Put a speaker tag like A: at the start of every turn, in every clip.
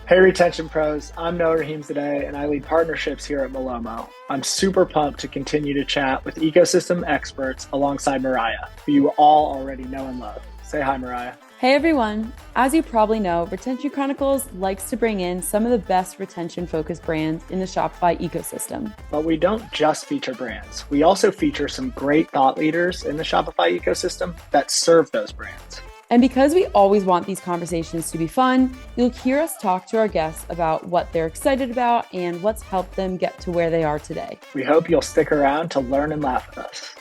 A: Hey, Retention Pros. I'm Noah Rahimzadeh, and I lead partnerships here at Malomo. I'm super pumped to continue to chat with ecosystem experts alongside Mariah, who you all already know and love. Say hi, Mariah.
B: Hey everyone! As you probably know, Retention Chronicles likes to bring in some of the best retention-focused brands in the Shopify ecosystem.
A: But we don't just feature brands. We also feature some great thought leaders in the Shopify ecosystem that serve those brands.
B: And because we always want these conversations to be fun, you'll hear us talk to our guests about what they're excited about and what's helped them get to where they are today.
A: We hope you'll stick around to learn and laugh with us.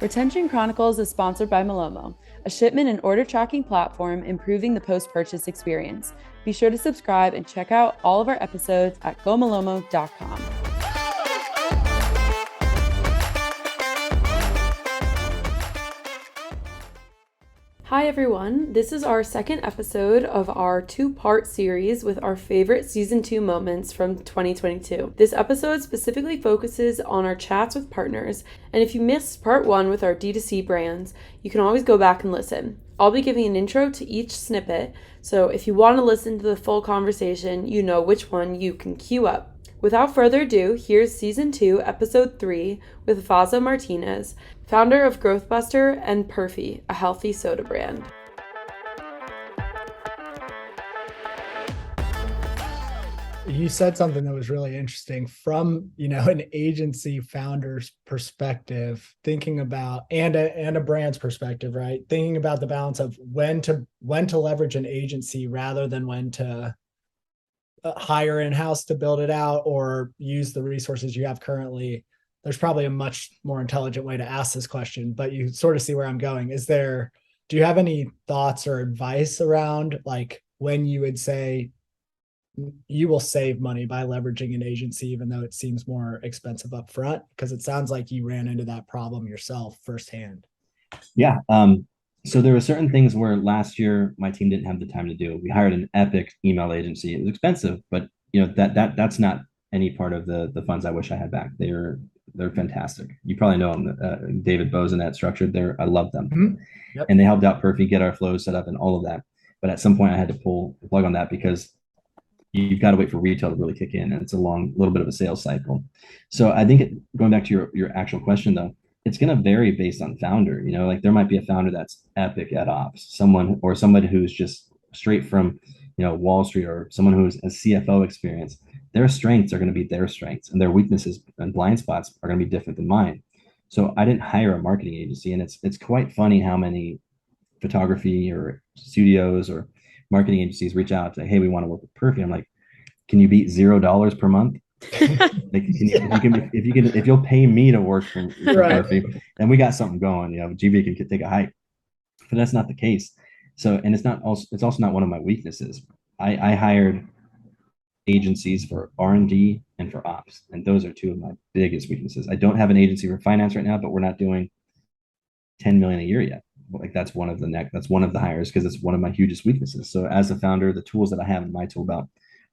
B: Retention Chronicles is sponsored by Malomo, a shipment and order tracking platform improving the post-purchase experience. Be sure to subscribe and check out all of our episodes at gomalomo.com. Hi everyone, this is our second episode of our two-part series with our favorite Season 2 moments from 2022. This episode specifically focuses on our chats with partners, and if you missed Part 1 with our D2C brands, you can always go back and listen. I'll be giving an intro to each snippet, so if you want to listen to the full conversation, you know which one you can queue up. Without further ado, here's Season 2, Episode 3 with Vasa Martinez, founder of Growthbuster and Perfy, a healthy soda brand.
C: You said something that was really interesting from, an agency founder's perspective, thinking about and a brand's perspective, right? Thinking about the balance of when to leverage an agency rather than when to hire in-house to build it out or use the resources you have currently. There's probably a much more intelligent way to ask this question, but you sort of see where I'm going. Do you have any thoughts or advice around like when you would say you will save money by leveraging an agency, even though it seems more expensive up front? Because it sounds like you ran into that problem yourself firsthand.
D: Yeah. So there were certain things where last year my team didn't have the time to do. We hired an epic email agency. It was expensive, but that's not any part of the funds I wish I had back. They're fantastic. You probably know them, David Bozen at Structured. I love them,
C: Yep.
D: And they helped out Perfy get our flows set up and all of that. But at some point, I had to pull the plug on that because you've got to wait for retail to really kick in, and it's a little bit of a sales cycle. So I think going back to your actual question though, it's going to vary based on founder. Like there might be a founder that's epic at ops, somebody who's just straight from, Wall Street, or someone who's a CFO experience. Their strengths are going to be their strengths, and their weaknesses and blind spots are going to be different than mine. So I didn't hire a marketing agency, and it's quite funny how many photography or studios or marketing agencies reach out to, hey, we want to work with Perfy. I'm like, can you beat $0 per month? Like, if you'll pay me to work for
C: Right.
D: Perfy, then we got something going. GB can take a hike, but that's not the case. So, and it's also not one of my weaknesses. I hired agencies for R&D and for ops, and those are two of my biggest weaknesses. I don't have an agency for finance right now, but we're not doing 10 million a year yet. Like that's one of the hires because it's one of my hugest weaknesses. So as a founder, the tools that I have in my tool belt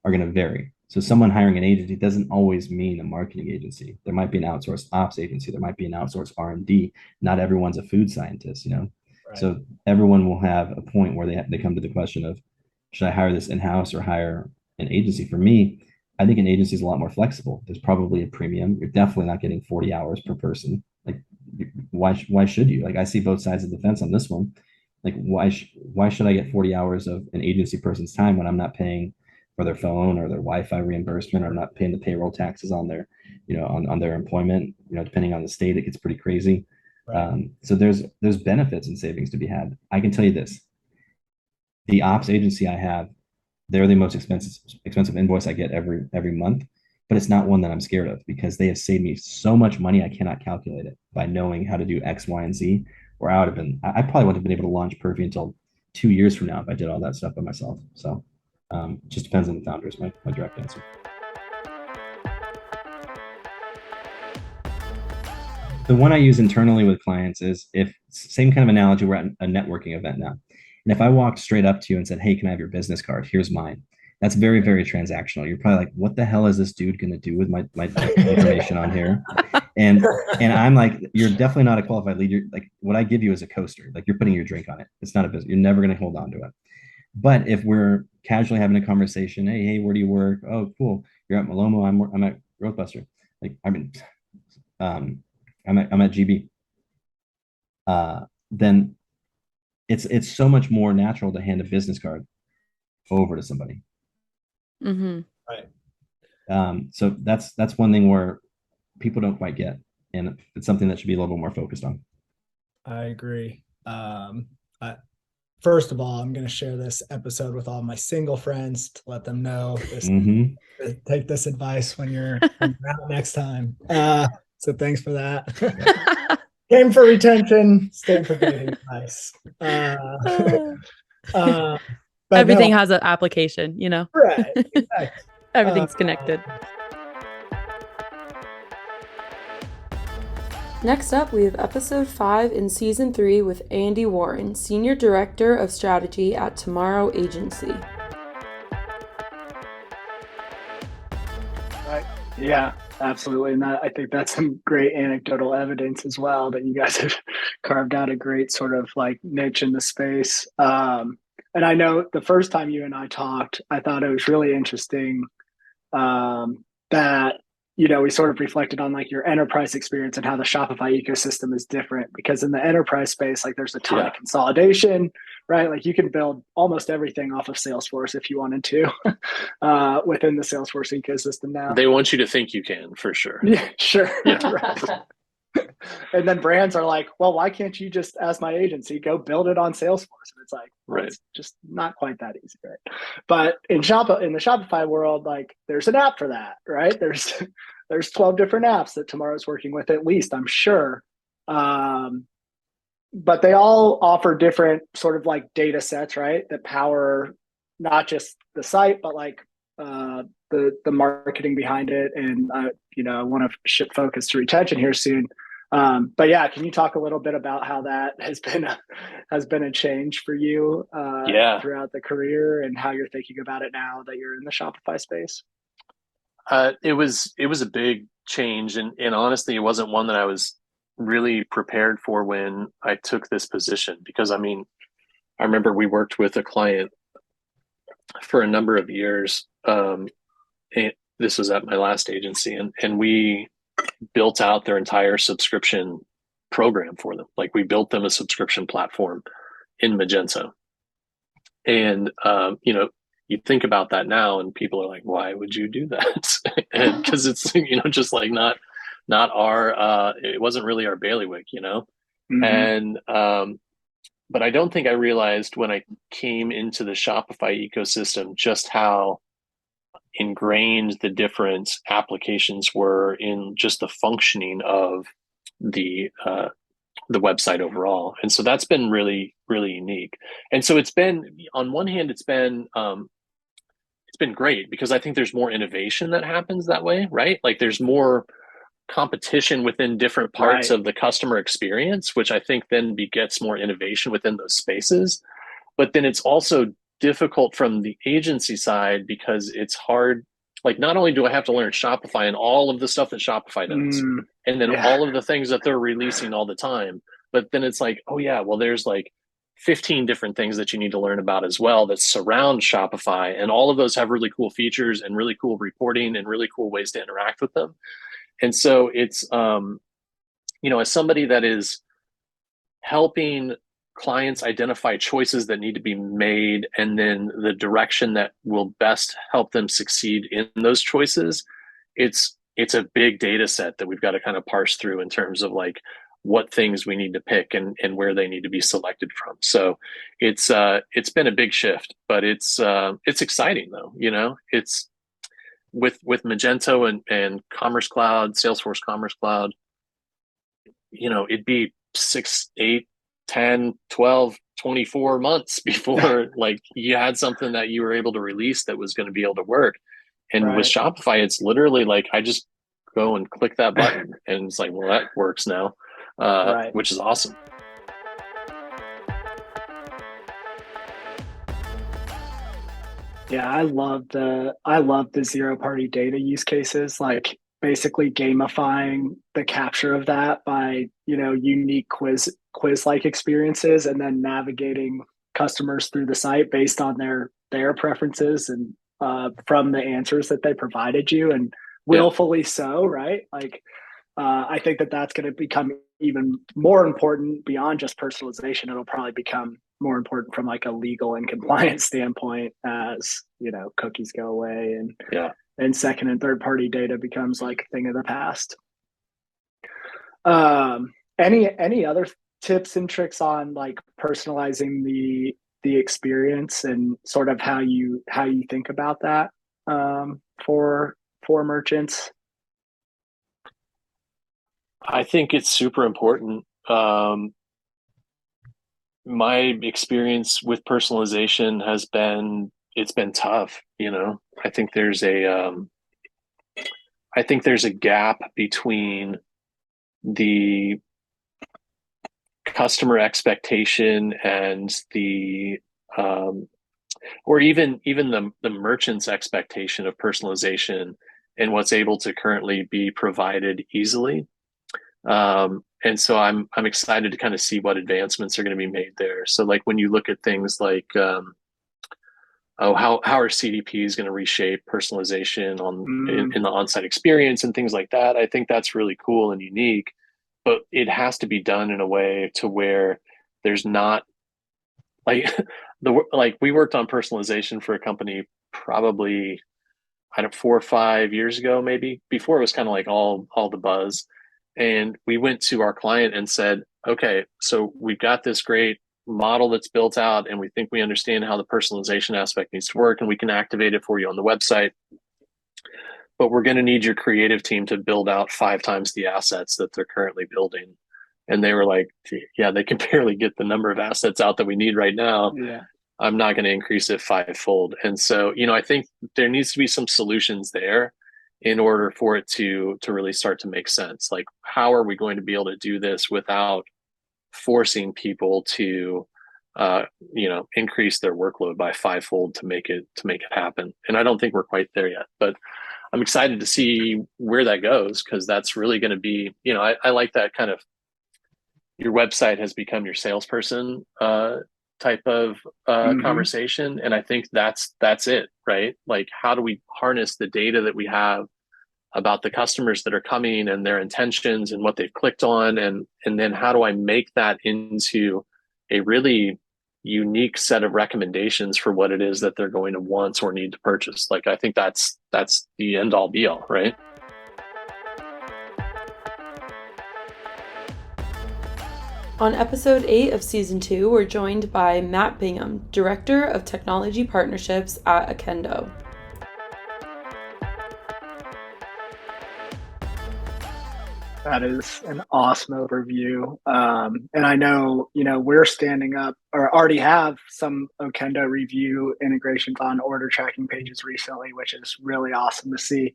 D: are going to vary. So someone hiring an agency doesn't always mean a marketing agency. There might be an outsourced ops agency. There might be an outsourced R&D. Not everyone's a food scientist, Right. So everyone will have a point where they come to the question of, should I hire this in-house or hire an agency? For me, I think an agency is a lot more flexible. There's probably a premium. You're definitely not getting 40 hours per person. Like, why should you? Like, I see both sides of the fence on this one. Like, why should I get 40 hours of an agency person's time when I'm not paying for their phone or their Wi-Fi reimbursement, or I'm not paying the payroll taxes on their, on their employment? Depending on the state, it gets pretty crazy. Right. So there's benefits and savings to be had. I can tell you this: the ops agency I have, they're the most expensive invoice I get every month, but it's not one that I'm scared of because they have saved me so much money I cannot calculate it by knowing how to do X, Y, and Z. Or I probably wouldn't have been able to launch Perfy until 2 years from now if I did all that stuff by myself. So it just depends on the founder is my direct answer. The one I use internally with clients is, if same kind of analogy, we're at a networking event now. And if I walked straight up to you and said, hey, can I have your business card? Here's mine. That's very, very transactional. You're probably like, what the hell is this dude going to do with my information on here? And I'm like, you're definitely not a qualified lead. You're like, what I give you is a coaster. Like, you're putting your drink on it. It's not a business. You're never going to hold on to it. But if we're casually having a conversation, hey, where do you work? Oh, cool. You're at Malomo. I'm at Growthbuster. Like, I mean, I'm at GB. Then it's so much more natural to hand a business card over to somebody.
B: Mm-hmm.
C: Right.
D: So that's one thing where people don't quite get, and it's something that should be a little bit more focused on.
C: I agree. First of all, I'm going to share this episode with all my single friends to let them know this. Take this advice when you're out next time. So thanks for that. Came for retention, staying for dating advice. But
B: everything has an application, you know.
C: Right. Exactly.
B: Everything's connected. Next up, we have episode 5 in season 3 with Andy Warren, Senior Director of Strategy at Tomorrow Agency.
A: Right. Yeah, absolutely. And I think that's some great anecdotal evidence as well, that you guys have carved out a great sort of like niche in the space. And I know the first time you and I talked, I thought it was really interesting that, we sort of reflected on like your enterprise experience and how the Shopify ecosystem is different, because in the enterprise space, like there's a ton of consolidation, right? Like you can build almost everything off of Salesforce if you wanted to within the Salesforce ecosystem now.
E: They want you to think you can, for sure.
A: Yeah, sure.
E: Yeah.
A: Right. And then brands are like, well, why can't you just, as my agency, go build it on Salesforce? And it's like, well, it's just not quite that easy, right? But in the Shopify world, like there's an app for that, right? There's 12 different apps that Tomorrow's working with, at least, I'm sure. But they all offer different sort of like data sets, right? That power not just the site, but like the marketing behind it. And I want to shift focus to retention here soon. But yeah, can you talk a little bit about how that has been a change for you throughout the career, and how you're thinking about it now that you're in the Shopify space?
E: It was a big change, and honestly, it wasn't one that I was really prepared for when I took this position, because I remember we worked with a client for a number of years. And this was at my last agency, and we built out their entire subscription program for them. Like we built them a subscription platform in Magento. And, you think about that now and people are like, why would you do that? And because it's, just like not our, it wasn't really our bailiwick, Mm-hmm. And, but I don't think I realized when I came into the Shopify ecosystem just how ingrained the different applications were in just the functioning of the website overall. And so that's been really, really unique. And so it's been, on one hand, it's been great, because I think there's more innovation that happens that way, right? Like there's more competition within different parts of the customer experience, which I think then begets more innovation within those spaces. But then it's also difficult from the agency side, because it's hard. Like, not only do I have to learn Shopify and all of the stuff that Shopify does, and then all of the things that they're releasing all the time, but then it's like, oh yeah, well, there's like 15 different things that you need to learn about as well that surround Shopify, and all of those have really cool features and really cool reporting and really cool ways to interact with them. And so it's as somebody that is helping clients identify choices that need to be made, and then the direction that will best help them succeed in those choices, it's a big data set that we've got to kind of parse through in terms of like what things we need to pick and where they need to be selected from. So it's been a big shift, but it's exciting though. It's with Magento and Commerce Cloud, Salesforce Commerce Cloud, it'd be 6, 8, 10, 12, 24 months before like you had something that you were able to release that was going to be able to work. And with Shopify, it's literally like I just go and click that button and it's like, well, that works now, which is awesome.
A: Yeah, I love the zero party data use cases, like basically gamifying the capture of that by, unique quiz like experiences, and then navigating customers through the site based on their preferences and from the answers that they provided you, and willfully so, right? Like, I think that that's going to become even more important beyond just personalization. It'll probably become more important from like a legal and compliance standpoint as, you know, cookies go away and second and third party data becomes like a thing of the past. Any other tips and tricks on like personalizing the experience and sort of how you think about that for merchants?
E: I think it's super important. My experience with personalization has been, it's been tough. You know, I think there's a gap between the customer expectation and the or even the merchant's expectation of personalization and what's able to currently be provided easily. And so I'm excited to kind of see what advancements are going to be made there. So like when you look at things like how are CDPs going to reshape personalization in the on-site experience and things like that, I think that's really cool and unique. But it has to be done in a way to where there's not like we worked on personalization for a company probably 4 or 5 years ago, maybe, before it was kind of like all the buzz. And we went to our client and said, okay, so we've got this great model that's built out and we think we understand how the personalization aspect needs to work and we can activate it for you on the website. But we're going to need your creative team to build out 5 times the assets that they're currently building. And they were like, yeah, they can barely get the number of assets out that we need right now.
A: Yeah.
E: I'm not going to increase it 5-fold. And so, you know, I think there needs to be some solutions there in order for it to really start to make sense. Like, how are we going to be able to do this without forcing people to, you know, increase their workload by 5-fold to make it happen? And I don't think we're quite there yet, but I'm excited to see where that goes, because that's really going to be, you know, I like that kind of, your website has become your salesperson type of conversation. And I think that's it, right? Like, how do we harness the data that we have about the customers that are coming and their intentions and what they've clicked on? And then how do I make that into a really unique set of recommendations for what it is that they're going to want or need to purchase? Like, I think that's the end all be all, right?
B: On episode 8 of season 2, we're joined by Matt Bingham, Director of Technology Partnerships at Okendo.
A: That is an awesome overview. And I know, you know, we're standing up or already have some Okendo review integrations on order tracking pages recently, which is really awesome to see.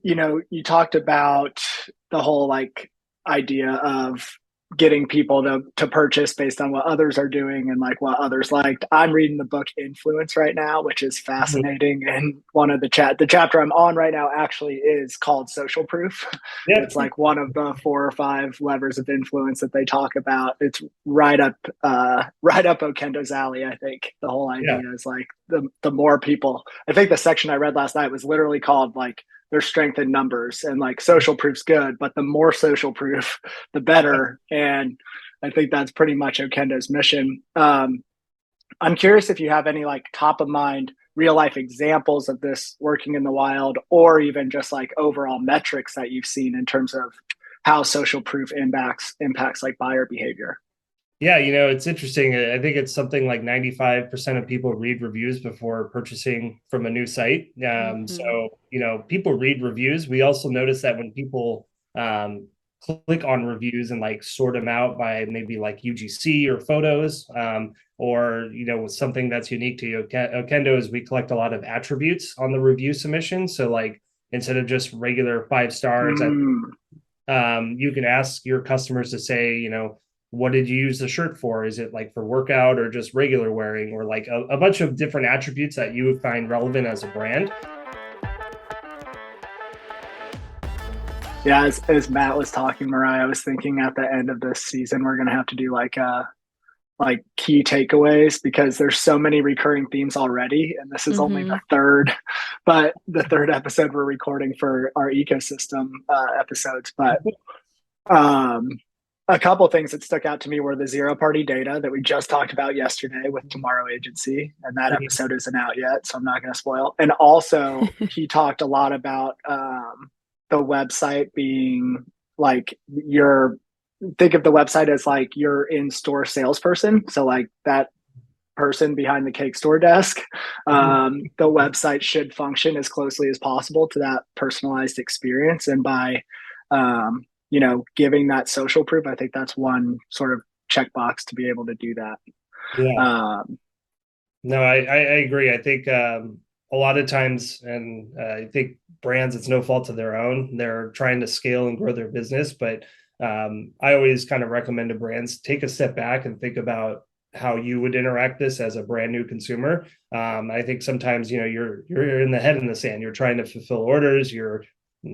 A: You know, you talked about the whole like idea of getting people to purchase based on what others are doing and like what others liked. I'm reading the book Influence right now, which is fascinating. And one of the chapter I'm on right now actually is called Social Proof. Yep. It's like one of the 4 or 5 levers of influence that they talk about. It's right up Okendo's alley. I think the whole idea is like the more people, I think the section I read last night was literally called like, there's strength in numbers, and like social proof's good, but the more social proof, the better. And I think that's pretty much Okendo's mission. I'm curious if you have any like top of mind real life examples of this working in the wild, or even just like overall metrics that you've seen in terms of how social proof impacts like buyer behavior.
F: Yeah, you know, it's interesting. I think it's something like 95% of people read reviews before purchasing from a new site. So, you know, people read reviews. We also notice that when people click on reviews and like sort them out by maybe like UGC or photos, or, you know, something that's unique to Okendo is we collect a lot of attributes on the review submission. So like, instead of just regular 5 stars, you can ask your customers to say, you know, what did you use the shirt for? Is it like for workout or just regular wearing, or like a bunch of different attributes that you would find relevant as a brand.
A: Yeah, as Matt was talking, Mariah, I was thinking at the end of this season we're gonna have to do like key takeaways because there's so many recurring themes already, and this is only the third, but the third episode we're recording for our ecosystem episodes. But um, a couple things that stuck out to me were the zero party data that we just talked about yesterday with Tomorrow Agency, and that episode isn't out yet, so I'm not going to spoil. And also, he talked a lot about the website being like your think of the website as like your in-store salesperson. So like that person behind the cake store desk, the website should function as closely as possible to that personalized experience. And by giving that social proof, I think that's one sort of checkbox to be able to do that.
F: Yeah. No, I agree. I think a lot of times, and I think brands, it's no fault of their own. They're trying to scale and grow their business, but I always kind of recommend to brands take a step back and think about how you would interact this as a brand new consumer. I think sometimes you're in the head in the sand. You're trying to fulfill orders. You're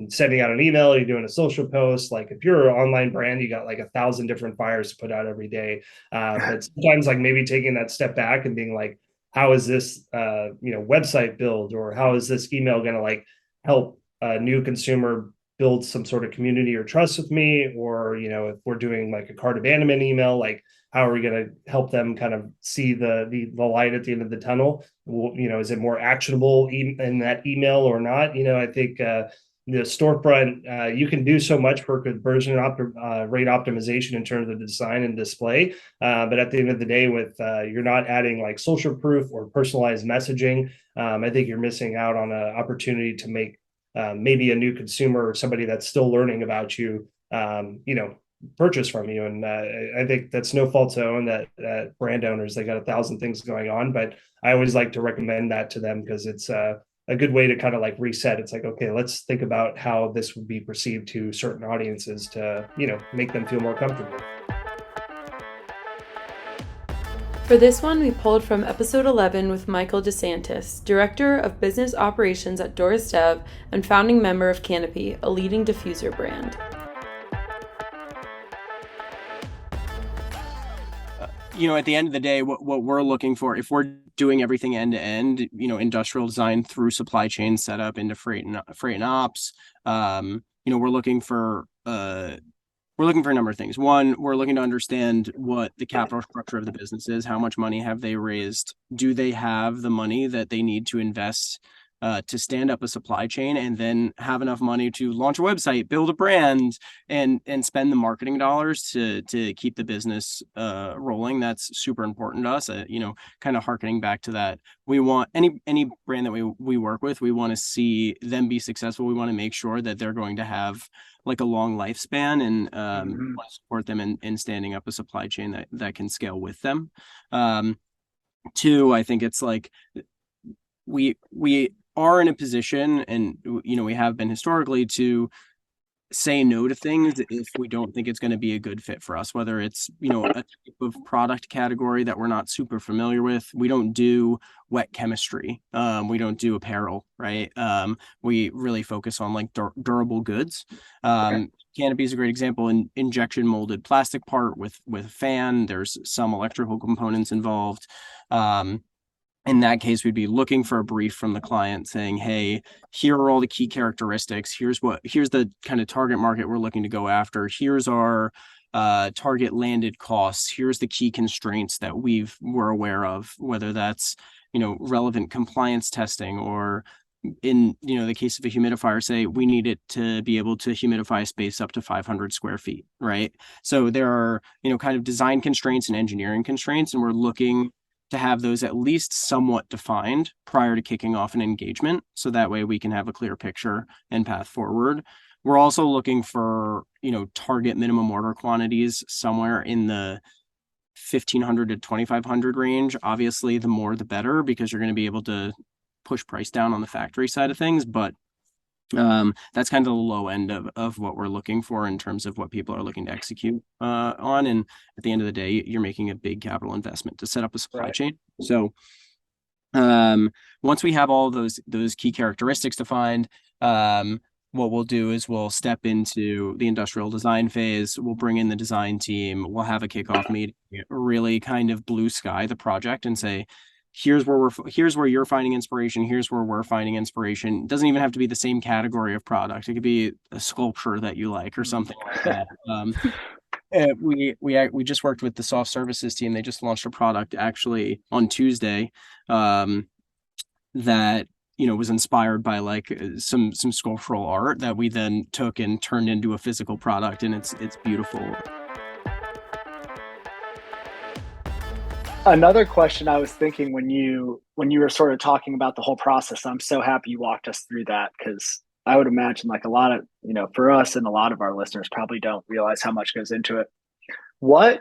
F: sending out an email. You're doing a social post. Like if you're an online brand, you got like 1,000 different fires to put out every day. But sometimes like maybe taking that step back and being like, how is this website build, or how is this email going to like help a new consumer build some sort of community or trust with me? Or if we're doing like a cart abandonment email, like how are we going to help them kind of see the light at the end of the tunnel? Is it more actionable in that email or not? I think the storefront, you can do so much for conversion rate optimization in terms of the design and display. But at the end of the day, with you're not adding like social proof or personalized messaging, I think you're missing out on an opportunity to make maybe a new consumer or somebody that's still learning about you, purchase from you. And I think that's no fault to own that brand owners, they got 1,000 things going on, but I always like to recommend that to them because it's a good way to kind of like reset. It's like, okay, let's think about how this would be perceived to certain audiences to, make them feel more comfortable.
B: For this one, we pulled from episode 11 with Michael DeSantis, Director of Business Operations at Doris Dev and founding member of Canopy, a leading diffuser brand.
G: At the end of the day, what we're looking for, if we're doing everything end to end, industrial design through supply chain setup into freight and ops, we're looking for a number of things. One, we're looking to understand what the capital structure of the business is. How much money have they raised? Do they have the money that they need to invest to stand up a supply chain and then have enough money to launch a website, build a brand, and spend the marketing dollars to keep the business rolling? That's super important to us. Kind of harkening back to that, we want any brand that we work with, we want to see them be successful. We want to make sure that they're going to have like a long lifespan and want to support them in standing up a supply chain that can scale with them. Two, I think it's like we are in a position, and we have been historically, to say no to things if we don't think it's going to be a good fit for us, whether it's a type of product category that we're not super familiar with. We don't do wet chemistry, we don't do apparel, right? We really focus on like durable goods. Canopy is a great example. In injection molded plastic part with a fan, there's some electrical components involved. In that case, we'd be looking for a brief from the client saying, hey, here are all the key characteristics. Here's the kind of target market we're looking to go after. Here's our target landed costs. Here's the key constraints that we're aware of, whether that's, relevant compliance testing, or in, the case of a humidifier, say we need it to be able to humidify space up to 500 square feet, right? So there are, kind of design constraints and engineering constraints, and we're looking to have those at least somewhat defined prior to kicking off an engagement. So that way we can have a clear picture and path forward. We're also looking for, target minimum order quantities somewhere in the 1,500 to 2,500 range. Obviously, the more the better, because you're going to be able to push price down on the factory side of things. But that's kind of the low end of what we're looking for in terms of what people are looking to execute on. And at the end of the day, you're making a big capital investment to set up a supply chain. So once we have all those key characteristics defined, what we'll do is we'll step into the industrial design phase. We'll bring in the design team. We'll have a kickoff meeting, really kind of blue sky the project and say, here's where you're finding inspiration. Here's where we're finding inspiration. It doesn't even have to be the same category of product. It could be a sculpture that you like or something like that. We just worked with the soft services team. They just launched a product actually on Tuesday that was inspired by like some sculptural art that we then took and turned into a physical product, and it's beautiful.
A: Another question I was thinking when you were sort of talking about the whole process, I'm so happy you walked us through that, because I would imagine like a lot of, for us and a lot of our listeners probably don't realize how much goes into it. What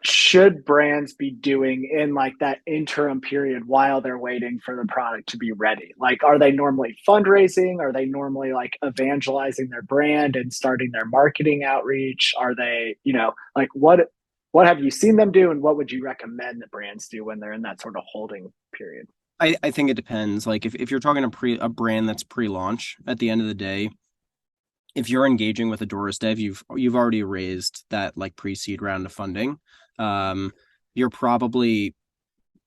A: should brands be doing in like that interim period while they're waiting for the product to be ready? Like, are they normally fundraising? Are they normally like evangelizing their brand and starting their marketing outreach? Are they, like what have you seen them do, and what would you recommend that brands do when they're in that sort of holding period?
G: I think it depends. Like if you're talking a brand that's pre-launch, at the end of the day, if you're engaging with a Doris Dev, you've already raised that like pre-seed round of funding. You've probably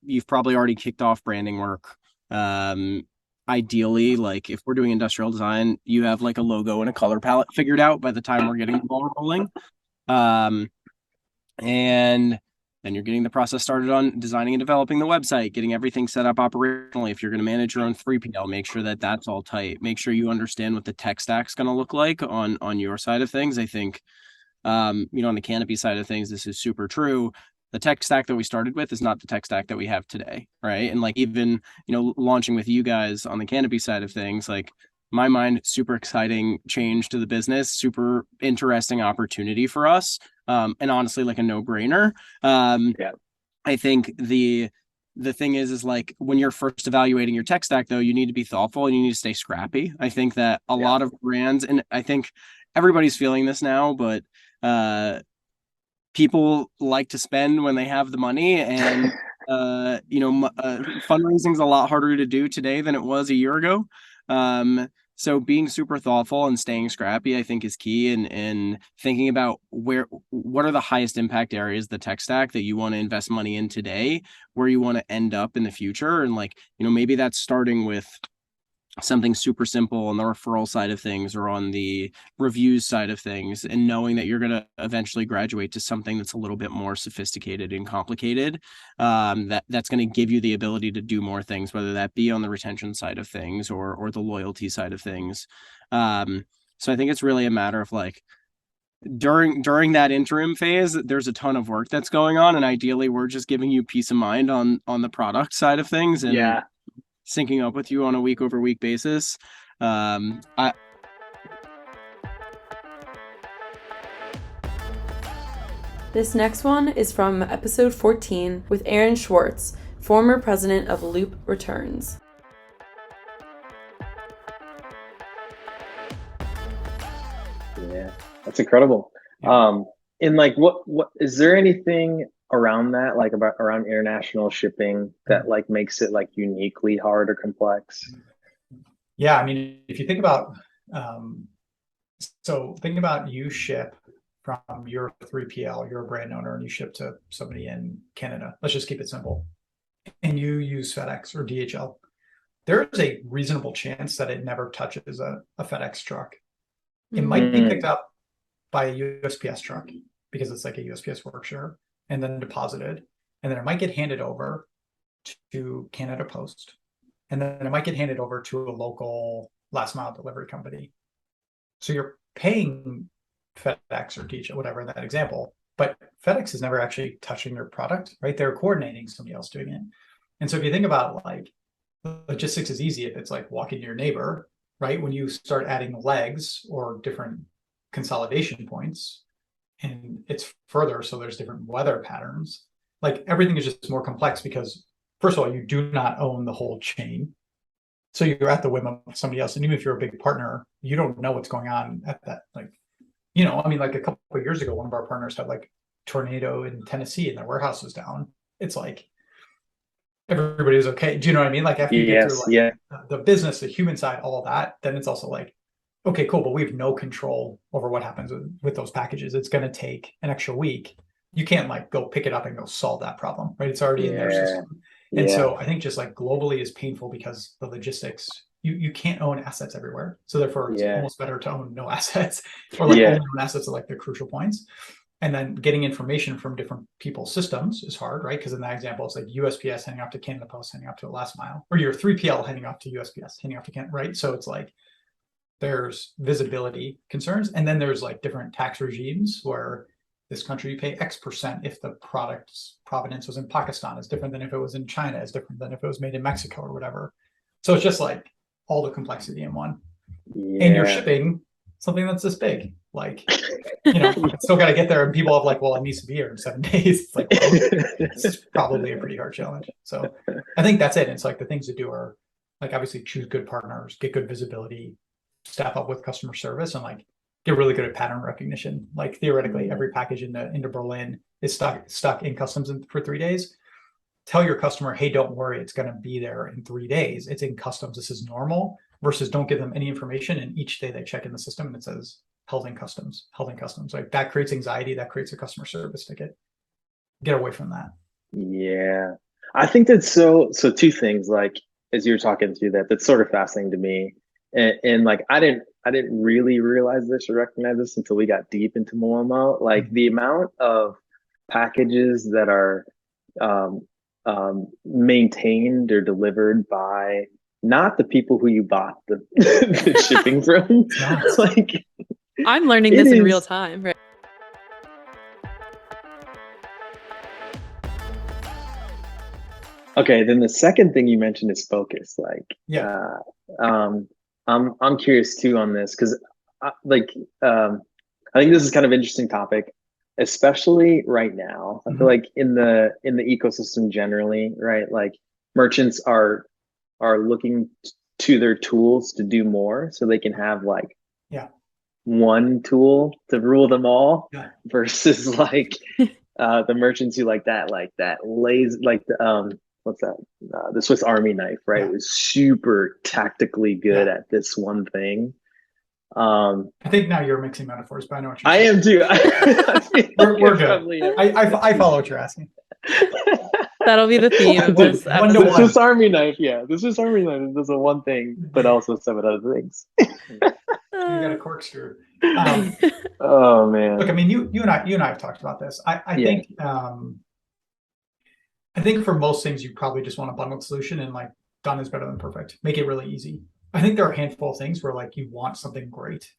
G: already kicked off branding work. Ideally, like if we're doing industrial design, you have like a logo and a color palette figured out by the time we're getting the ball rolling. And then you're getting the process started on designing and developing the website, getting everything set up operationally. If you're going to manage your own 3PL, make sure that that's all tight. Make sure you understand what the tech stack's going to look like on your side of things. I think, on the Canopy side of things, this is super true. The tech stack that we started with is not the tech stack that we have today, right? And like even, launching with you guys on the Canopy side of things, like my mind, super exciting change to the business, super interesting opportunity for us. And honestly, like a no-brainer. I think the thing is like when you're first evaluating your tech stack, though, you need to be thoughtful and you need to stay scrappy. I think that a lot of brands, and I think everybody's feeling this now, but people like to spend when they have the money, and fundraising is a lot harder to do today than it was a year ago. So being super thoughtful and staying scrappy, I think, is key, and thinking about what are the highest impact areas of the tech stack that you want to invest money in today, where you want to end up in the future. And like, maybe that's starting with something super simple on the referral side of things or on the reviews side of things, and knowing that you're going to eventually graduate to something that's a little bit more sophisticated and complicated, that's going to give you the ability to do more things, whether that be on the retention side of things or the loyalty side of things. So I think it's really a matter of like, during that interim phase, there's a ton of work that's going on, and ideally we're just giving you peace of mind on the product side of things, and syncing up with you on a week over week basis.
B: This next one is from episode 14 with Aaron Schwartz, former president of Loop Returns.
H: Yeah, that's incredible. And like, what is there anything around that, like around international shipping, that like makes it like uniquely hard or complex?
C: Yeah, I mean, if you think about, you ship from your 3PL, you're a brand owner, and you ship to somebody in Canada. Let's just keep it simple. And you use FedEx or DHL. There's a reasonable chance that it never touches a FedEx truck. It might be picked up by a USPS truck because it's like a USPS work share, and then deposited, and then it might get handed over to Canada Post, and then it might get handed over to a local last mile delivery company. So you're paying FedEx or DHL, whatever in that example, but FedEx is never actually touching their product, right? They're coordinating somebody else doing it. And so if you think about like logistics is easy if it's like walking to your neighbor, right? When you start adding legs or different consolidation points, and it's further, so there's different weather patterns, like everything is just more complex because first of all, you do not own the whole chain. So you're at the whim of somebody else. And even if you're a big partner, you don't know what's going on at that. Like, I mean, like a couple of years ago, one of our partners had like tornado in Tennessee and their warehouse was down. It's like, everybody was okay. Do you know what I mean? Like after you get through like the business, the human side, all of that, then it's also like,
I: okay, cool, but we have no control over what happens with those packages. It's going to take an extra week. You can't like go pick it up and go solve that problem, right? It's already in their system. And so I think just like globally is painful because the logistics, you can't own assets everywhere. So therefore it's almost better to own no assets, or like only own assets at like the crucial points. And then getting information from different people's systems is hard, right? Because in that example, it's like USPS heading off to Canada Post, heading off to a last mile, or your 3PL heading off to USPS, heading off to Canada, right? So it's like there's visibility concerns. And then there's like different tax regimes where this country you pay X% if the product's provenance was in Pakistan. It's different than if it was in China. It's different than if it was made in Mexico or whatever. So it's just like all the complexity in one. And you're shipping something that's this big. Like, you know, it's still got to get there. And people have like, well, it needs to be here in 7 days. It's like, well, it's probably a pretty hard challenge. So I think that's it. It's like the things to do are like, obviously choose good partners, get good visibility, staff up with customer service, and like get really good at pattern recognition. Like theoretically, every package into Berlin is stuck in customs for 3 days. Tell your customer, hey, don't worry, it's going to be there in 3 days. It's in customs. This is normal. Versus don't give them any information, and each day they check in the system and it says held in customs, held in customs. Like that creates anxiety. That creates a customer service ticket. Get away from that.
H: Yeah, I think that's so. Two things, like as you're talking through that, that's sort of fascinating to me, and like I didn't really realize this or recognize this until we got deep into Malomo. Like the amount of packages that are maintained or delivered by not the people who you bought the, the shipping from. Like
B: I'm learning this in real time, right?
H: Okay, then the second thing you mentioned is focus. Like, I'm curious too on this because, I think this is kind of interesting topic, especially right now. I feel like in the ecosystem generally, right? Like merchants are looking to their tools to do more, so they can have like one tool to rule them all, versus like the merchants who like that lays like the what's that? The Swiss Army knife, right? It was super tactically good at this one thing.
I: I think now you're mixing metaphors, but I know what you're
H: saying. I am too.
I: We're good. I follow what you're asking.
B: That'll be the theme of this episode.
H: The Swiss Army knife, the Swiss Army knife does a one thing, but also 7 other things.
I: You got a corkscrew.
H: Oh man!
I: Look, I mean, you and I have talked about this. I think for most things, you probably just want a bundled solution, and like done is better than perfect. Make it really easy. I think there are a handful of things where like you want something great,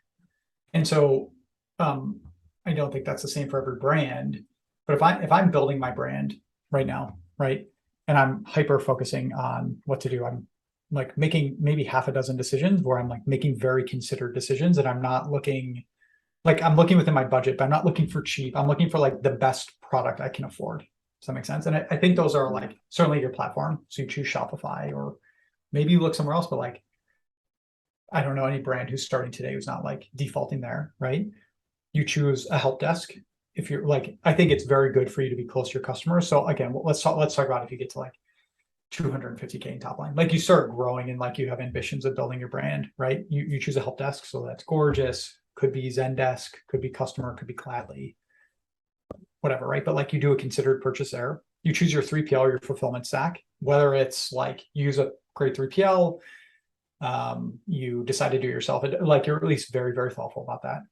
I: and so I don't think that's the same for every brand. But if I'm building my brand right now, right, and I'm hyper focusing on what to do, I'm like making maybe half a dozen decisions where I'm like making very considered decisions, and I'm not looking like I'm looking within my budget, but I'm not looking for cheap. I'm looking for like the best product I can afford. Does that make sense? And I think those are like certainly your platform. So you choose Shopify, or maybe you look somewhere else, but like I don't know any brand who's starting today who's not like defaulting there, right? You choose a help desk. If you're like, I think it's very good for you to be close to your customers. So again, let's talk about if you get to like 250K in top line, like you start growing and like you have ambitions of building your brand, right? You choose a help desk. So that's gorgeous. Could be Zendesk, could be Customer, could be Gladly, whatever, right? But like you do a considered purchase there. You choose your 3PL or your fulfillment stack, whether it's like use a great 3PL, you decide to do it yourself, like you're at least very, very thoughtful about that.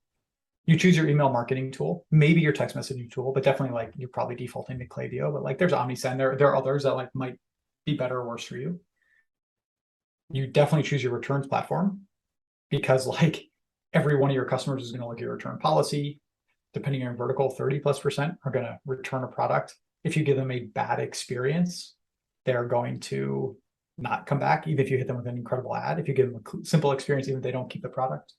I: You choose your email marketing tool, maybe your text messaging tool, but definitely like you're probably defaulting to Klaviyo, but like there's OmniSend, there are others that like might be better or worse for you. You definitely choose your returns platform, because like every one of your customers is going to look at your return policy. Depending on your vertical, 30+% are going to return a product. If you give them a bad experience, they're going to not come back, even if you hit them with an incredible ad. If you give them a simple experience, even if they don't keep the product,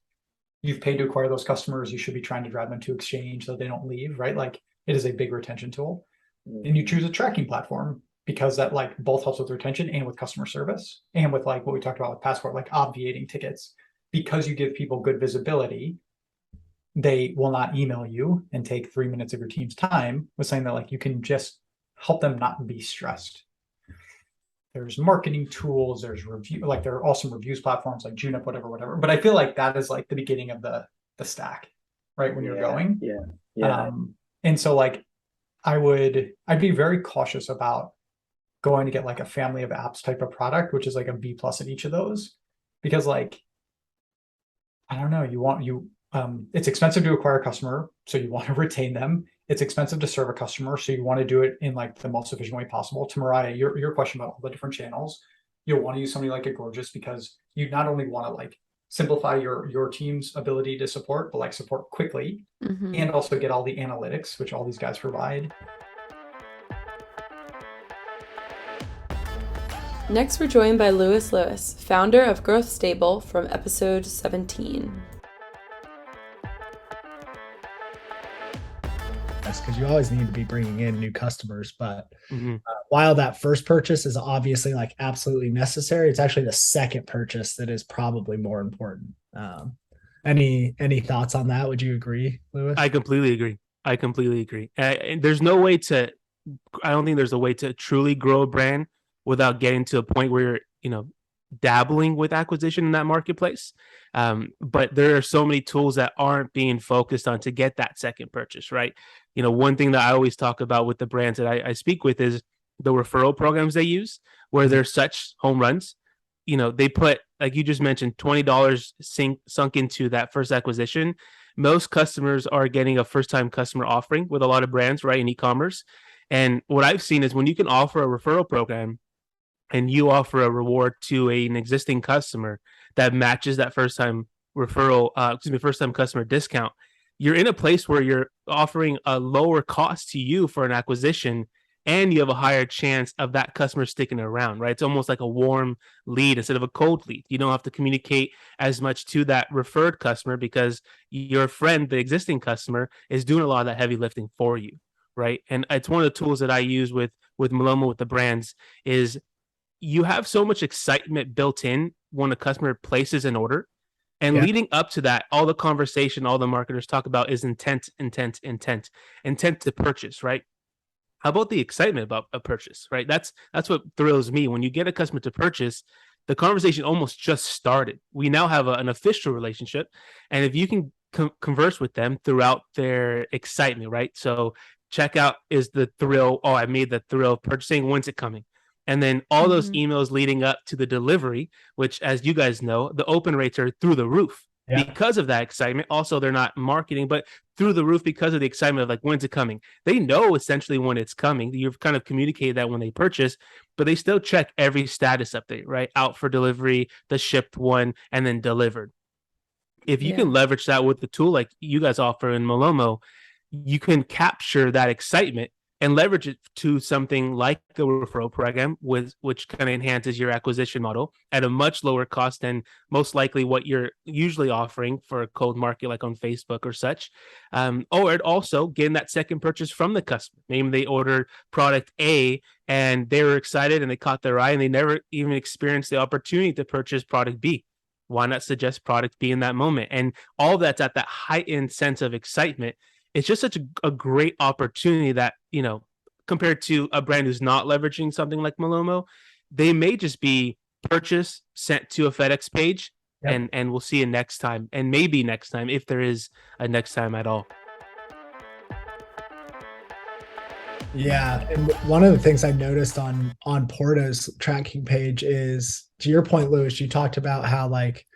I: you've paid to acquire those customers. You should be trying to drive them to exchange so they don't leave, right? Like it is a big retention tool. And you choose a tracking platform, because that like both helps with retention and with customer service, and with like what we talked about with Passport, like obviating tickets, because you give people good visibility. They will not email you and take 3 minutes of your team's time with saying that like you can just help them not be stressed. there's marketing tools, there's review, like there are awesome reviews platforms like Junip, whatever. But I feel like that is like the beginning of the stack, right? When you're going.
H: Yeah.
I: And so like I'd be very cautious about going to get like a family of apps type of product, which is like a B plus at each of those, because like, I don't know, it's expensive to acquire a customer, so you want to retain them. It's expensive to serve a customer, so you want to do it in like the most efficient way possible. To Mariah, your question about all the different channels, you'll want to use somebody like a Gorgeous because you not only want to like simplify your team's ability to support, but like support quickly, and also get all the analytics, which all these guys provide.
B: Next, we're joined by Lluis, founder of GrowthStable, from episode 17.
C: That's because you always need to be bringing in new customers. But while that first purchase is obviously like absolutely necessary, it's actually the second purchase that is probably more important. Any thoughts on that? Would you agree, Lluis?
J: I completely agree. And there's no way to, I don't think there's a way to truly grow a brand without getting to a point where you're, dabbling with acquisition in that marketplace. But there are so many tools that aren't being focused on to get that second purchase, right? One thing that I always talk about with the brands that I speak with is the referral programs they use, where they're such home runs. They put, like you just mentioned, $20 sunk into that first acquisition. Most customers are getting a first-time customer offering with a lot of brands, right, in e-commerce. And what I've seen is when you can offer a referral program and you offer a reward to an existing customer that matches that first-time customer discount, you're in a place where you're offering a lower cost to you for an acquisition, and you have a higher chance of that customer sticking around, right? It's almost like a warm lead instead of a cold lead. You don't have to communicate as much to that referred customer because your friend, the existing customer, is doing a lot of that heavy lifting for you, right? And it's one of the tools that I use with Malomo, with the brands, is you have so much excitement built in when a customer places an order. And leading up to that, all the conversation, all the marketers talk about is intent to purchase, right? How about the excitement about a purchase, right? That's what thrills me. When you get a customer to purchase, the conversation almost just started. We now have an official relationship. And if you can converse with them throughout their excitement, right? So checkout is the thrill. Oh, I made the thrill of purchasing. When's it coming? And then all those emails leading up to the delivery, which, as you guys know, the open rates are through the roof because of that excitement. Also, they're not marketing, but through the roof because of the excitement of like, when's it coming? They know essentially when it's coming. You've kind of communicated that when they purchase, but they still check every status update, right? Out for delivery, the shipped one, and then delivered. If you can leverage that with the tool like you guys offer in Malomo, you can capture that excitement and leverage it to something like a referral program, which kind of enhances your acquisition model at a much lower cost than most likely what you're usually offering for a cold market like on Facebook or such. Or it also getting that second purchase from the customer. Maybe they ordered product A and they were excited and they caught their eye and they never even experienced the opportunity to purchase product B. Why not suggest product B in that moment? And all that's at that heightened sense of excitement. It's just such a great opportunity that, compared to a brand who's not leveraging something like Malomo, they may just be purchased, sent to a FedEx page, and we'll see you next time. And maybe next time, if there is a next time at all.
C: Yeah. And one of the things I noticed on Porto's tracking page is, to your point, Lluis, you talked about how like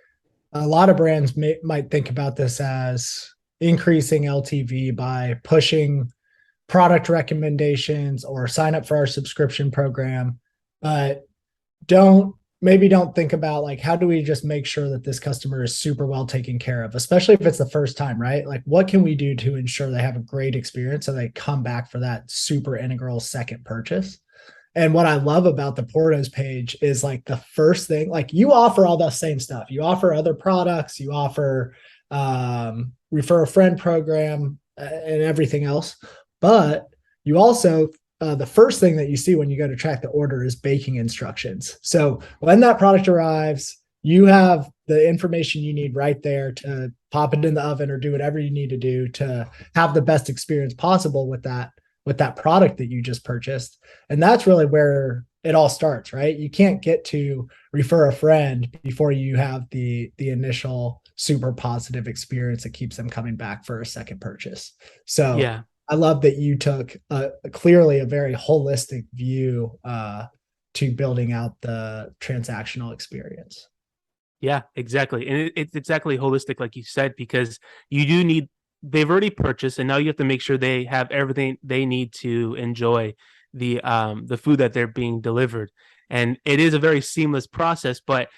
C: a lot of brands might think about this as increasing LTV by pushing product recommendations or sign up for our subscription program, but don't think about like, how do we just make sure that this customer is super well taken care of, especially if it's the first time, right? Like, what can we do to ensure they have a great experience so they come back for that super integral second purchase? And what I love about the Porto's page is like the first thing, like you offer all the same stuff. You offer other products, you offer refer a friend program and everything else. But you also, the first thing that you see when you go to track the order is baking instructions. So when that product arrives, you have the information you need right there to pop it in the oven or do whatever you need to do to have the best experience possible with that with that product that you just purchased. And that's really where it all starts, right? You can't get to refer a friend before you have the initial super positive experience that keeps them coming back for a second purchase. So
J: Yeah.
C: I love that you took clearly a very holistic view to building out the transactional experience.
J: Yeah, exactly. And it's exactly holistic, like you said, because they've already purchased, and now you have to make sure they have everything they need to enjoy the food that they're being delivered. And it is a very seamless process, but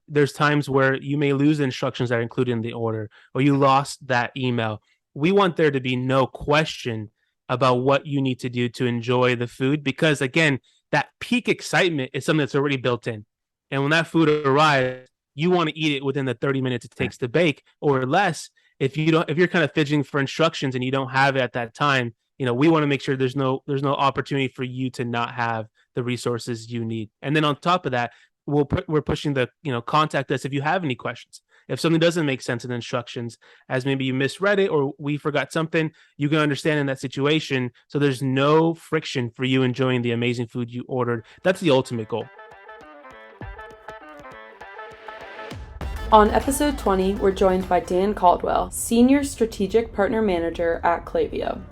J: there's times where you may lose the instructions that are included in the order, or you lost that email. We want there to be no question about what you need to do to enjoy the food, because again, that peak excitement is something that's already built in. And when that food arrives, you want to eat it within the 30 minutes it takes to bake or less. If you're kind of fidgeting for instructions and you don't have it at that time, we want to make sure there's no opportunity for you to not have the resources you need. And then on top of that, we're pushing the, contact us if you have any questions. If something doesn't make sense in the instructions, as maybe you misread it or we forgot something, you can understand in that situation. So there's no friction for you enjoying the amazing food you ordered. That's the ultimate goal.
B: On episode 20, we're joined by Dan Caldwell, Senior Strategic Partner Manager at Klaviyo.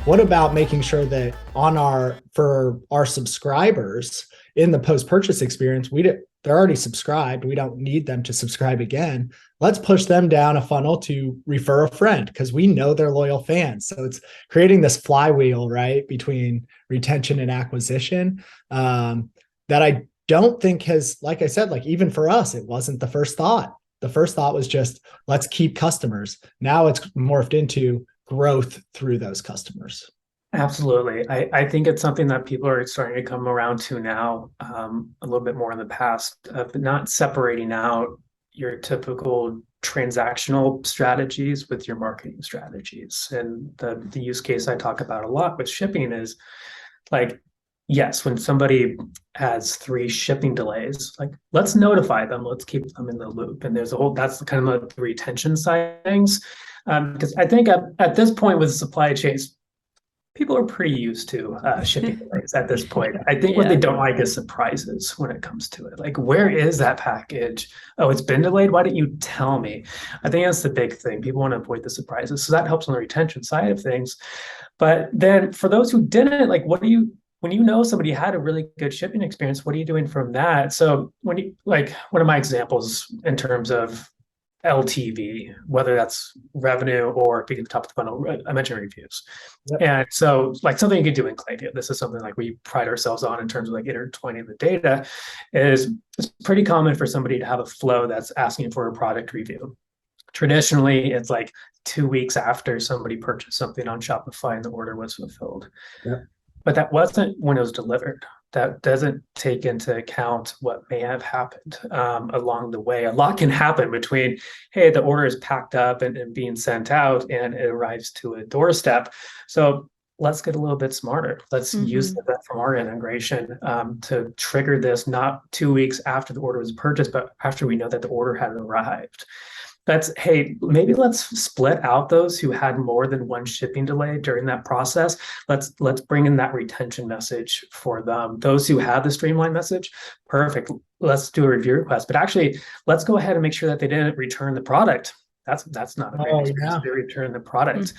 C: What about making sure that for our subscribers in the post-purchase experience, they're already subscribed. We don't need them to subscribe again. Let's push them down a funnel to refer a friend because we know they're loyal fans. So it's creating this flywheel, right, between retention and acquisition that I don't think has, like I said, like even for us, it wasn't the first thought. The first thought was just, let's keep customers. Now it's morphed into growth through those customers.
K: Absolutely. I think it's something that people are starting to come around to now, a little bit more in the past, of not separating out your typical transactional strategies with your marketing strategies. And the use case I talk about a lot with shipping is like, yes, when somebody has 3 shipping delays, like let's notify them, let's keep them in the loop. And that's kind of the retention side of things. Because I think at this point with supply chains, people are pretty used to shipping delays at this point. I think what they don't like is surprises when it comes to it. Like, where is that package? Oh, it's been delayed. Why didn't you tell me? I think that's the big thing. People want to avoid the surprises. So that helps on the retention side of things. But then for those who didn't, like, when you know somebody had a really good shipping experience, what are you doing from that? So one of my examples in terms of LTV, whether that's revenue or being top of the funnel, I mentioned reviews. Yep. And so like something you could do in Klaviyo, this is something like we pride ourselves on in terms of like intertwining the data, is it's pretty common for somebody to have a flow that's asking for a product review. Traditionally, it's like 2 weeks after somebody purchased something on Shopify and the order was fulfilled. Yep. But that wasn't when it was delivered. That doesn't take into account what may have happened along the way. A lot can happen between, hey, the order is packed up and being sent out and it arrives to a doorstep. So let's get a little bit smarter. Let's use that from our integration to trigger this not 2 weeks after the order was purchased, but after we know that the order had arrived. Hey, maybe let's split out those who had more than one shipping delay during that process. Let's bring in that retention message for them. Those who have the streamlined message, perfect. Let's do a review request. But actually, let's go ahead and make sure that they didn't return the product. That's not a great experience. They return the product.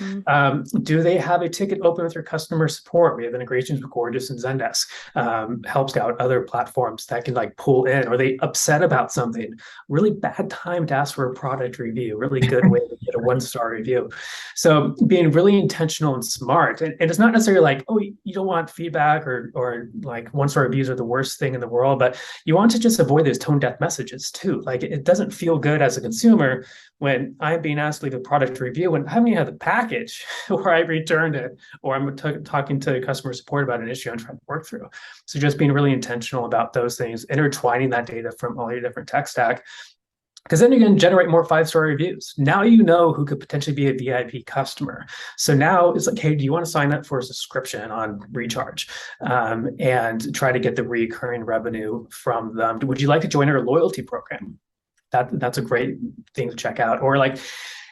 K: Do they have a ticket open with your customer support? We have integrations with Gorgeous and Zendesk. Helps out other platforms that can like pull in. Are they upset about something? Really bad time to ask for a product review. Really good way to get a 1-star review. So being really intentional and smart. And it's not necessarily like, oh, you don't want feedback or like 1-star reviews are the worst thing in the world, but you want to just avoid those tone deaf messages too. Like it doesn't feel good as a consumer when I'm being asked to leave a product review and I haven't even had the package where I returned it, or I'm talking to customer support about an issue I'm trying to work through. So just being really intentional about those things, intertwining that data from all your different tech stack, because then you're going to generate more 5-star reviews. Now you know who could potentially be a VIP customer. So now it's like, hey, do you want to sign up for a subscription on Recharge and try to get the recurring revenue from them? Would you like to join our loyalty program? That's a great thing to check out. Or like,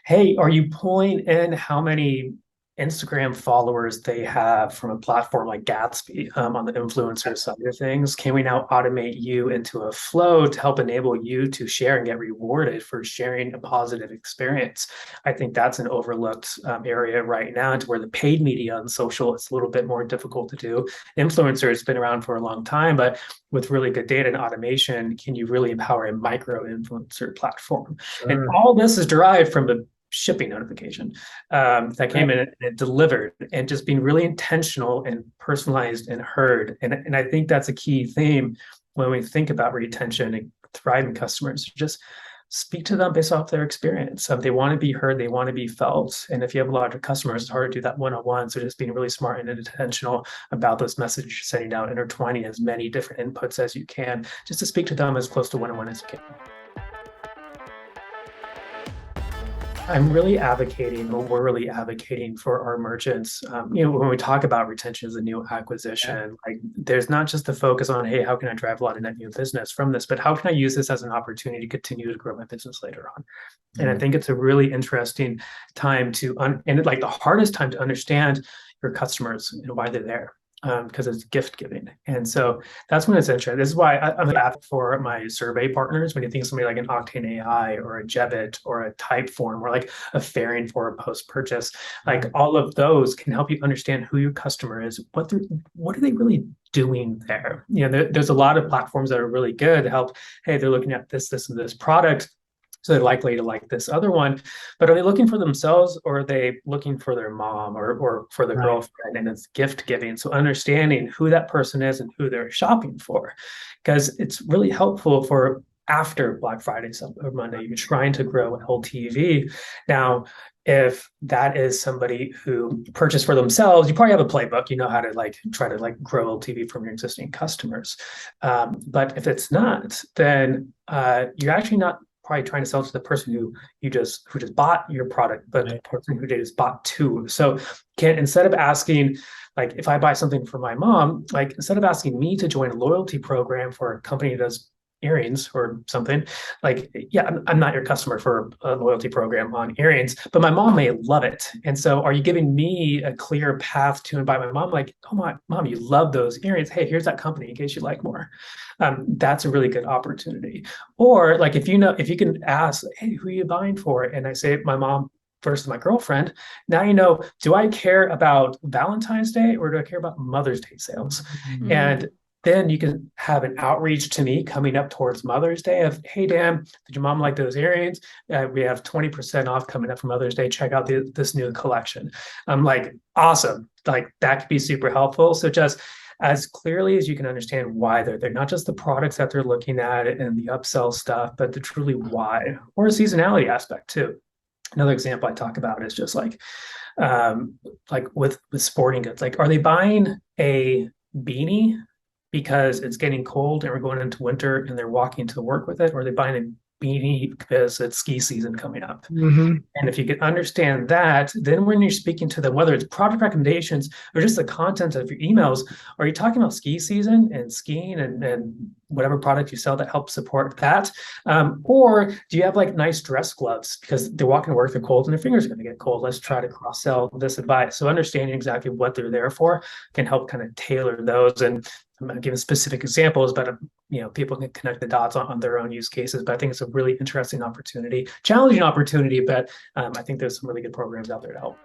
K: hey, are you pulling in how many Instagram followers they have from a platform like Gatsby on the influencer side of things? Can we now automate you into a flow to help enable you to share and get rewarded for sharing a positive experience? I think that's an overlooked area right now, to where the paid media on social is a little bit more difficult to do. Influencer has been around for a long time, but with really good data and automation, can you really empower a micro influencer platform?
C: Sure.
K: And all this is derived from the shipping notification that came in and it delivered, and just being really intentional and personalized and heard. And I think that's a key theme when we think about retention and thriving customers. Just speak to them based off their experience. They want to be heard, they want to be felt. And if you have a lot of customers, it's hard to do that one-on-one. So just being really smart and intentional about those messages you're sending out, intertwining as many different inputs as you can, just to speak to them as close to one-on-one as you can. I'm really advocating, or we're really advocating for our merchants. When we talk about retention as a new acquisition, like there's not just the focus on, hey, how can I drive a lot of net new business from this, but how can I use this as an opportunity to continue to grow my business later on? And I think it's a really interesting time and like the hardest time to understand your customers and why they're there. Because it's gift giving. And so that's when it's interesting. This is why I'm an advocate for my survey partners. When you think of somebody like an Octane AI or a Jebit or a Typeform or like a Fairing for a post-purchase, like all of those can help you understand who your customer is, what are they really doing there. There's a lot of platforms that are really good to help, hey, they're looking at this, and this product, so they're likely to like this other one. But are they looking for themselves, or are they looking for their mom or for their girlfriend? And it's gift giving. So understanding who that person is and who they're shopping for, because it's really helpful for after Black Friday or Monday, you're trying to grow LTV. Now, if that is somebody who purchased for themselves, you probably have a playbook. You know how to try to grow LTV from your existing customers. But if it's not, then you're actually not probably trying to sell to the person who just bought your product, but the person who just bought two. So instead of asking, like if I buy something for my mom, like instead of asking me to join a loyalty program for a company that does earrings or something, like, yeah, I'm not your customer for a loyalty program on earrings, but my mom may love it. And so are you giving me a clear path to invite my mom? Like, oh, my mom, you love those earrings. Hey, here's that company in case you like more. That's a really good opportunity. Or like, if you can ask, hey, who are you buying for? And I say, my mom versus my girlfriend. Now, do I care about Valentine's Day or do I care about Mother's Day sales? Mm-hmm. And then you can have an outreach to me coming up towards Mother's Day of, hey, Dan, did your mom like those earrings? We have 20% off coming up for Mother's Day. Check out this new collection. I'm like, awesome. Like that could be super helpful. So just as clearly as you can understand why they're there, not just the products that they're looking at and the upsell stuff, but the truly why, or a seasonality aspect too. Another example I talk about is just like with sporting goods. Like, are they buying a beanie because it's getting cold and we're going into winter and they're walking to work with it, or are they buying a beanie because it's ski season coming up? Mm-hmm. And if you can understand that, then when you're speaking to them, whether it's product recommendations or just the content of your emails, are you talking about ski season and skiing and whatever product you sell that helps support that? Or do you have like nice dress gloves because they're walking to work, they're cold and their fingers are going to get cold? Let's try to cross-sell this advice. So understanding exactly what they're there for can help kind of tailor those. And I'm not giving specific examples, but people can connect the dots on their own use cases. But I think it's a really interesting opportunity, challenging opportunity, but I think there's some really good programs out there to help.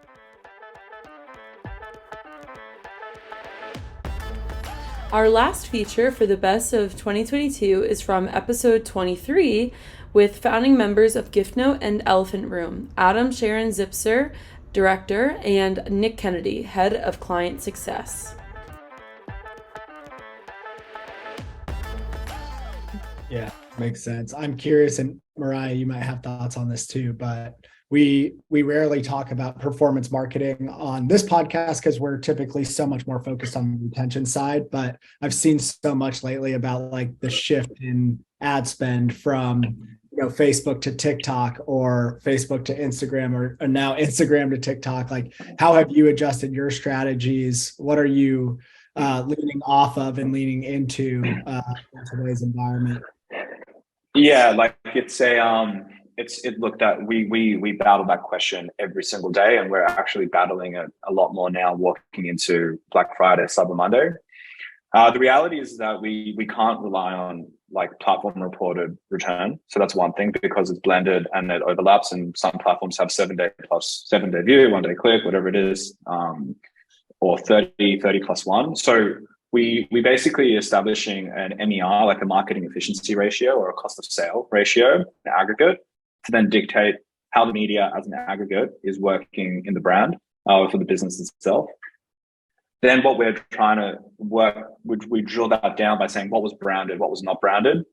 B: Our last feature for the best of 2022 is from episode 23 with founding members of Giftnote and Elephant Room, Adam Sharon-Zipser, director, and Nick Kennedy, head of client success.
C: Yeah, makes sense. I'm curious, and Mariah, you might have thoughts on this too, but we rarely talk about performance marketing on this podcast because we're typically so much more focused on the retention side. But I've seen so much lately about like the shift in ad spend from Facebook to TikTok or Facebook to Instagram or now Instagram to TikTok. Like, how have you adjusted your strategies? What are you leaning off of and leaning into in today's environment?
L: Yeah, like it's it looked at we battle that question every single day, and we're actually battling it a lot more now walking into Black Friday, Cyber Monday. The reality is that we can't rely on like platform reported return. So that's one thing, because it's blended and it overlaps, and some platforms have 7 day plus 7 day view, 1 day click, whatever it is, or 30 plus 1. So we basically establishing an MER, like a marketing efficiency ratio or a cost of sale ratio, an aggregate, to then dictate how the media as an aggregate is working in the brand for the business itself. Then what we're trying to work, we drill that down by saying what was branded, what was not branded.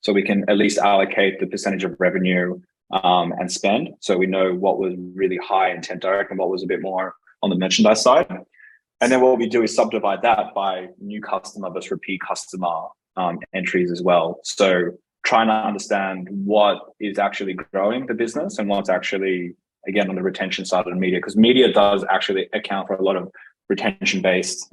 L: So we can at least allocate the percentage of revenue and spend. So we know what was really high intent direct and what was a bit more on the merchandise side. And then what we do is subdivide that by new customer versus repeat customer entries as well. So trying to understand what is actually growing the business and what's actually, again, on the retention side of the media, because media does actually account for a lot of retention-based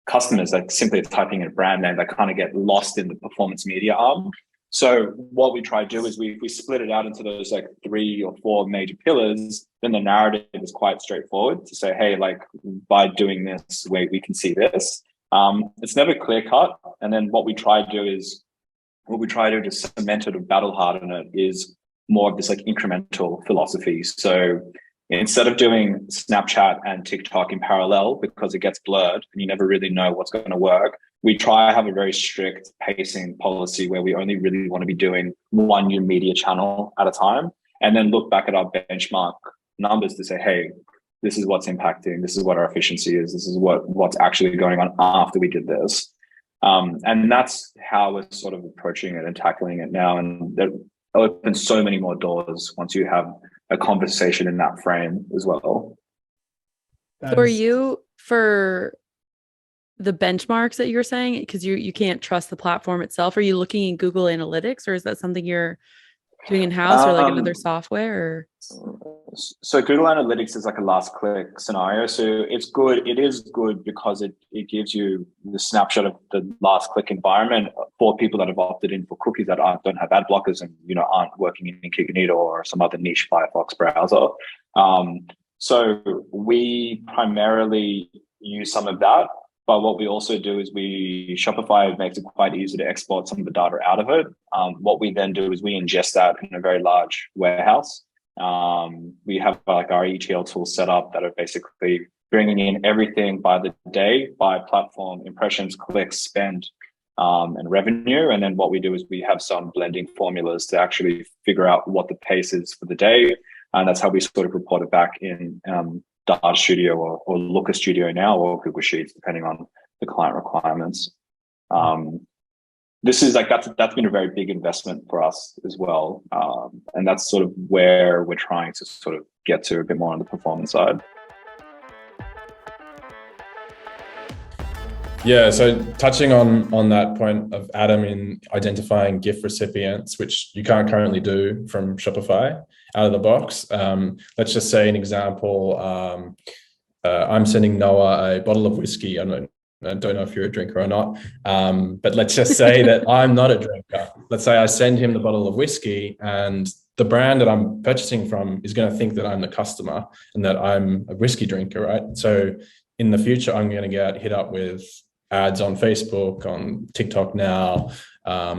L: customers that simply typing in a brand name that kind of get lost in the performance media arm. So what we try to do is we split it out into those like 3 or 4 major pillars. Then the narrative is quite straightforward to say, hey, like by doing this, we can see this. It's never clear cut. And then what we try to do to cement it or battle harden it is more of this like incremental philosophy. So instead of doing Snapchat and TikTok in parallel because it gets blurred and you never really know what's going to work, we try to have a very strict pacing policy where we only really want to be doing one new media channel at a time, and then look back at our benchmark numbers to say, hey, this is what's impacting, this is what our efficiency is, this is what's actually going on after we did this. And that's how we're sort of approaching it and tackling it now. And that opens so many more doors once you have a conversation in that frame as well.
B: For you, for the benchmarks that you're saying, because you can't trust the platform itself, are you looking in Google Analytics, or is that something you're doing in-house or like another software? Or?
L: So Google Analytics is like a last click scenario. So it's good. It is good because it gives you the snapshot of the last click environment for people that have opted in for cookies that don't have ad blockers and aren't working in incognito or some other niche Firefox browser. So we primarily use some of that. But what we also do is Shopify makes it quite easy to export some of the data out of it. What we then do is we ingest that in a very large warehouse. We have like our ETL tools set up that are basically bringing in everything by the day, by platform, impressions, clicks, spend, and revenue. And then what we do is we have some blending formulas to actually figure out what the pace is for the day. And that's how we sort of report it back in Data Studio or Looker Studio now, or Google Sheets, depending on the client requirements. This is like that's been a very big investment for us as well, and that's sort of where we're trying to sort of get to a bit more on the performance side.
M: Yeah, so touching on that point of Adam in identifying gift recipients, which you can't currently do from Shopify out of the box. Let's just say an example, I'm sending Noah a bottle of whiskey. I don't know if you're a drinker or not, but let's just say that I'm not a drinker. Let's say I send him the bottle of whiskey, and the brand that I'm purchasing from is going to think that I'm the customer and that I'm a whiskey drinker, right? So in the future, I'm going to get hit up with ads on Facebook, on TikTok now,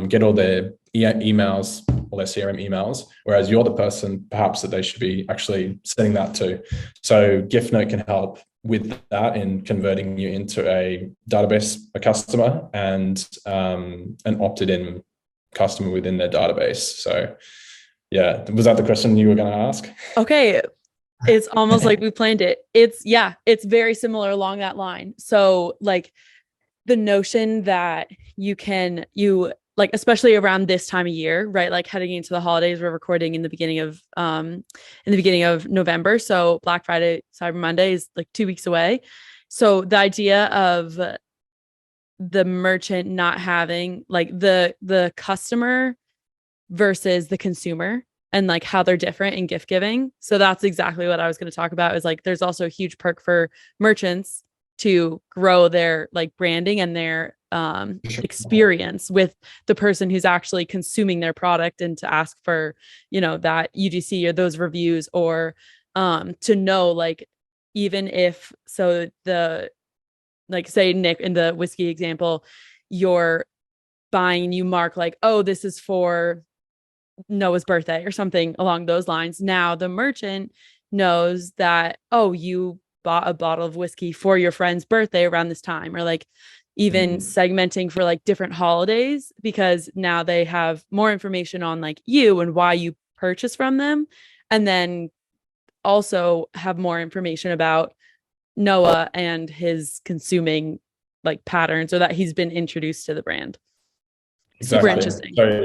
M: get all their emails, all their CRM emails, whereas you're the person perhaps that they should be actually sending that to. So Giftnote can help with that in converting you into a database, a customer, and an opted-in customer within their database. So yeah, was that the question you were going to ask?
B: Okay. It's almost like we planned it. It's very similar along that line. So like the notion that you like, especially around this time of year, right? Like heading into the holidays, we're recording in the beginning of November. So Black Friday, Cyber Monday is like 2 weeks away. So the idea of the merchant not having like the customer versus the consumer and like how they're different in gift giving. So that's exactly what I was going to talk about, is like, there's also a huge perk for merchants to grow their like branding and their experience with the person who's actually consuming their product, and to ask for, that UGC or those reviews, or to know, like, even if, so like, say, Nick, in the whiskey example, you're buying and you mark like, oh, this is for Noah's birthday or something along those lines. Now the merchant knows that, oh, you bought a bottle of whiskey for your friend's birthday around this time, or like even segmenting for like different holidays, because now they have more information on like you and why you purchase from them. And then also have more information about Noah and his consuming like patterns, or that he's been introduced to the brand. Super interesting.
M: So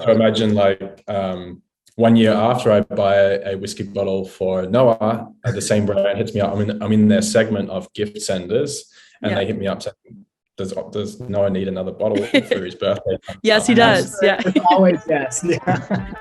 M: imagine like 1 year after I buy a whiskey bottle for Noah, the same brand hits me up. I'm in their segment of gift senders, and they hit me up saying, does Noah need another bottle for his birthday?
B: Yes, he does. Yeah.
C: Always yes. Yeah.